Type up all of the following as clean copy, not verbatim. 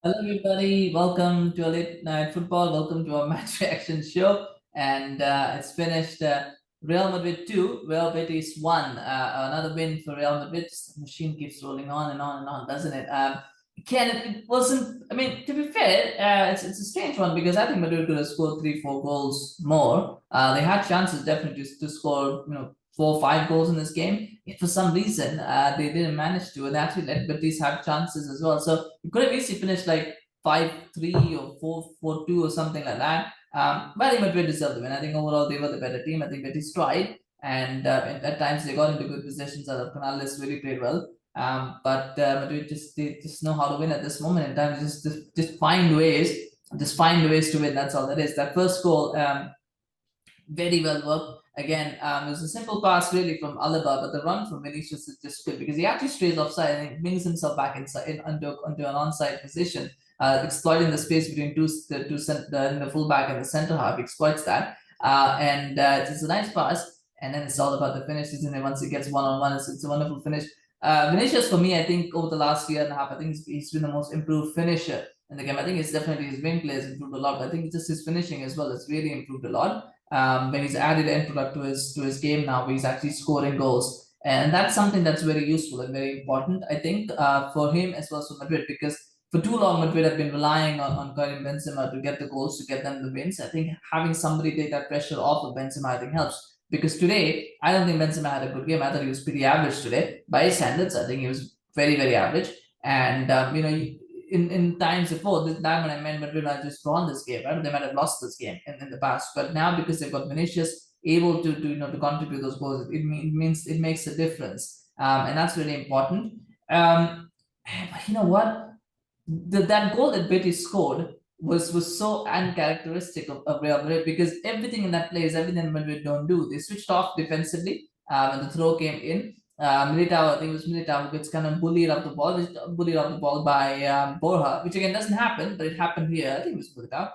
Hello, everybody. Welcome to a late night football. Welcome to our match reaction show. And it's finished Real Madrid 2, Real Betis 1. Another win for Real Madrid. The machine keeps rolling on and on and on, doesn't it? Ken, it wasn't, I mean, to be fair, it's a strange one because I think Madrid could have scored three, four goals more. They had chances definitely to score, 4, 5 goals in this game. Yet for some reason, they didn't manage to, and actually let Betis have chances as well. So it could have easily finished like 5-3 or 4-2 or something like that. But I think Madrid deserved the win. I think overall they were the better team. I think Betis tried, and at times they got into good positions. Canales really played well. But Madrid just know how to win at this moment in time. Just find ways to win. That's all that is. That first goal, very well worked. Again, it was a simple pass really from Alaba, but the run from Vinicius is just good because he actually strays offside and he brings himself back inside onto an onside position, exploiting the space between the fullback and the centre half. He exploits that, and it's a nice pass. And then it's all about the finish, isn't it? Once he gets one on one, it's a wonderful finish. Vinicius, for me, I think over the last year and a half, I think he's been the most improved finisher in the game. I think it's definitely his wing play has improved a lot, but I think just his finishing as well has really improved a lot. When he's added end product to his game now, where he's actually scoring goals, and that's something that's very useful and very important, I think, for him as well as for Madrid, because for too long Madrid have been relying on Karim Benzema to get the goals, to get them the wins. I think having somebody take that pressure off of Benzema, I think helps. Because today, I don't think Benzema had a good game. I thought he was pretty average today by his standards. I think he was very, very average. And in times before this time when I meant Madrid had just drawn this game, right? They might have lost this game in the past. But now because they've got Vinicius able to contribute those goals, it makes a difference. And that's really important. But you know what? That goal that Betis scored was so uncharacteristic of Real Madrid because everything in that play is everything Madrid don't do. They switched off defensively when the throw came in. Militao, I think it was Militao, who gets kind of bullied off the ball by Borja, which again doesn't happen, but it happened here. I think it was Militao.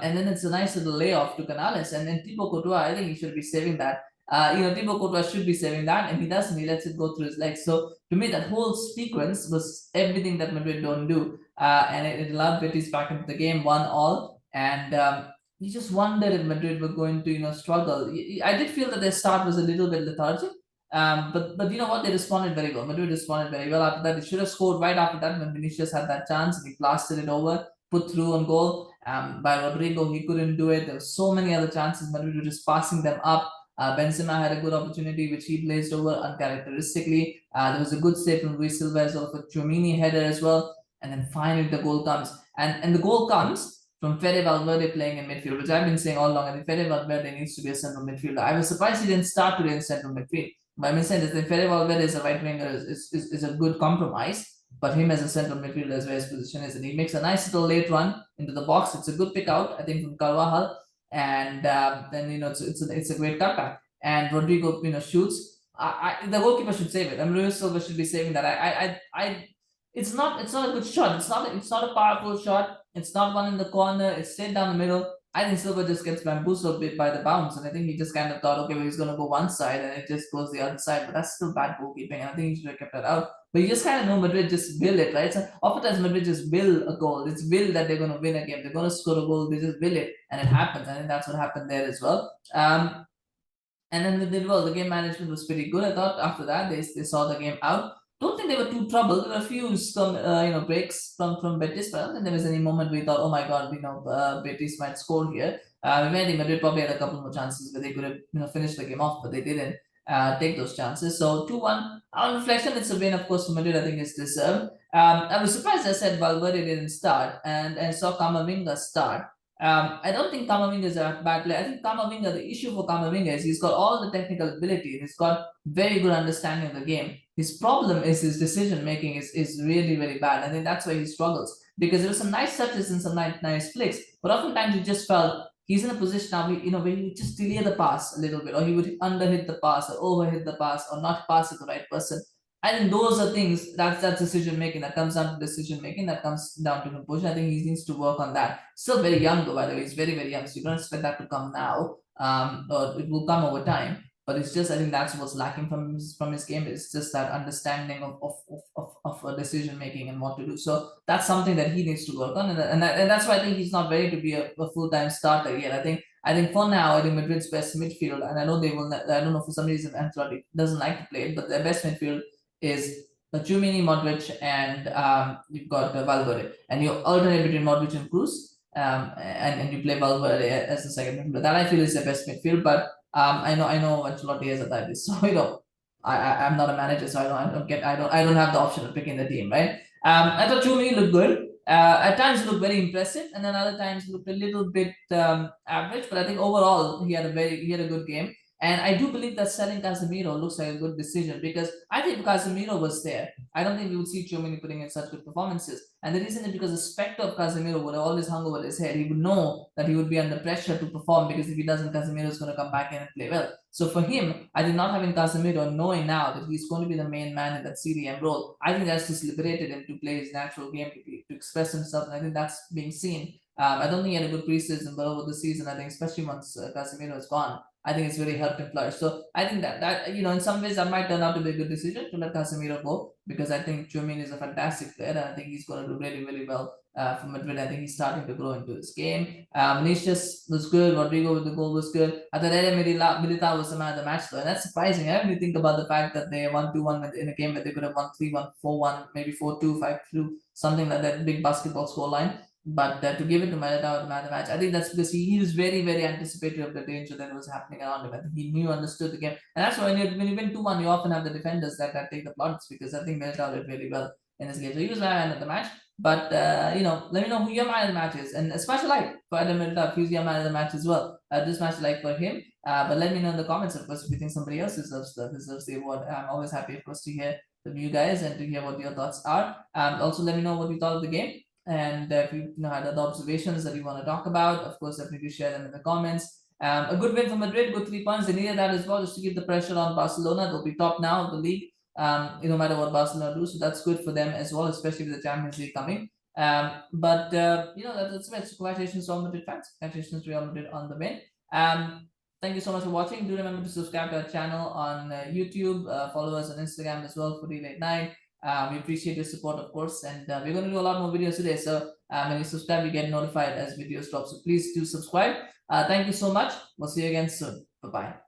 And then it's a nice little layoff to Canales, and then Thibaut Courtois, I think he should be saving that. Thibaut Courtois should be saving that, and he doesn't. He lets it go through his legs. So to me, that whole sequence was everything that Madrid don't do, and it allowed Betis back into the game, 1-1, and you just wondered if Madrid were going to struggle. I did feel that their start was a little bit lethargic. But you know what? They responded very well. Madrid responded very well after that. They should have scored right after that when Vinicius had that chance and he blasted it over, put through on goal. By Rodrygo, he couldn't do it. There were so many other chances. Madrid were just passing them up. Benzema had a good opportunity which he blazed over uncharacteristically. There was a good save from Luis Silva as well for Tchouameni header as well. And then finally the goal comes. And the goal comes from Fede Valverde playing in midfield, which I've been saying all along. I think Fede Valverde needs to be a central midfielder. I was surprised he didn't start today in central midfield. My mistake is that Fede Valverde is a right winger is a good compromise, but him as a central midfielder is where his position is, and he makes a nice little late run into the box. It's a good pick out, I think, from Carvajal, and then it's a great cutback. And Rodrygo shoots. The goalkeeper should save it. I mean, Luis Silva should be saving that. It's not a good shot. It's not a powerful shot. It's not one in the corner. It's straight down the middle. I think Silva just gets bamboozled a bit by the bounce, and I think he just kind of thought, okay, well, he's going to go one side, and it just goes the other side. But that's still bad goalkeeping, and I think he should have kept that out. But you just kind of know Madrid just will it, right? So oftentimes Madrid just will a goal. It's will that they're going to win a game. They're going to score a goal. They just will it, and it happens. I think that's what happened there as well. And then they did well. The game management was pretty good. I thought after that they saw the game out. Don't think they were too troubled. There were a few breaks from Betis, but I don't think there was any moment we thought, oh my god, Betis might score here. Madrid probably had a couple more chances where they could have finished the game off, but they didn't take those chances. So 2-1. On reflection, it's a win, of course, for Madrid. I think it's deserved. I was surprised I said Valverde didn't start, and I saw Camavinga start. I don't think Camavinga is a bad player. I think Camavinga, the issue for Camavinga is he's got all the technical ability. He's got very good understanding of the game. His problem is his decision making is really, really bad. I think that's why he struggles. Because there were some nice touches and some nice flicks, but oftentimes you just felt he's in a position now where he would just delay the pass a little bit, or he would underhit the pass or overhit the pass or not pass to the right person. I think those are things that's decision making that comes down to decision making that comes down to composure. I think he needs to work on that. Still very young though, by the way. He's very, very young. So you don't expect that to come now. Or it will come over time. But it's just, I think that's what's lacking from his game. It's just that understanding of decision making and what to do. So that's something that he needs to work on, and that's why I think he's not ready to be a full-time starter yet. I think for now, I think Madrid's best midfield, and I know they will. I don't know, for some reason Ancelotti doesn't like to play it, but their best midfield is Tchouameni, Modric, and you've got Valverde, and you alternate between Modric and Kroos, and you play Valverde as the second midfielder. That I feel is the best midfield, but I know Ancelotti is a that, so I'm not a manager, so I don't have the option of picking the team, right? I thought Chumi looked good. At times he looked very impressive, and then other times he looked a little bit average. But I think overall he had a good game. And I do believe that selling Casemiro looks like a good decision, because I think if Casemiro was there, I don't think we would see Tchouameni putting in such good performances. And the reason is because the specter of Casemiro would have always hung over his head. He would know that he would be under pressure to perform, because if he doesn't, Casemiro is going to come back in and play well. So for him, I think not having Casemiro, knowing now that he's going to be the main man in that CDM role, I think that's just liberated him to play his natural game, to express himself. And I think that's being seen. I don't think he had a good preseason, but over the season, I think, especially once Casemiro is gone, I think it's really helped him flourish. So I think that in some ways that might turn out to be a good decision to let Casemiro go, because I think Tchouameni is a fantastic player, and I think he's going to do really, really well for Madrid. I think he's starting to grow into his game. Vinicius was good. Rodrygo with the goal was good. I thought Militao was the man of the match, though, and that's surprising. I really think about the fact that they won 2-1 in a game where they could have won 3-1, 4-1, maybe 4-2, 5-2, something like that, big basketball scoreline. But to give it to Militao, man of the match, I think that's because he was very, very anticipatory of the danger that was happening around him. I think he knew, understood the game. And that's why when you win 2-1, you often have the defenders that take the plaudits, because I think Militao did really well in this game. So he was my man of the match. But let me know who your man of the match is, and a special like for Adam Militao, who's your man of the match as well. This match like for him. But let me know in the comments, of course, if you think somebody else deserves the award. I'm always happy, of course, to hear from you guys and to hear what your thoughts are. Also, let me know what you thought of the game. And if you had other observations that you want to talk about, of course, definitely share them in the comments. A good win for Madrid, good 3 points. They needed that as well, just to keep the pressure on Barcelona. They'll be top now of the league, no matter what Barcelona do. So that's good for them as well, especially with the Champions League coming. That's it. Congratulations to all Madrid fans. Congratulations to Real Madrid on the win. Thank you so much for watching. Do remember to subscribe to our channel on YouTube. Follow us on Instagram as well for Late Night. We appreciate your support, of course, and we're going to do a lot more videos today. So when you subscribe, you get notified as videos drop. So please do subscribe. Thank you so much. We'll see you again soon. Bye bye.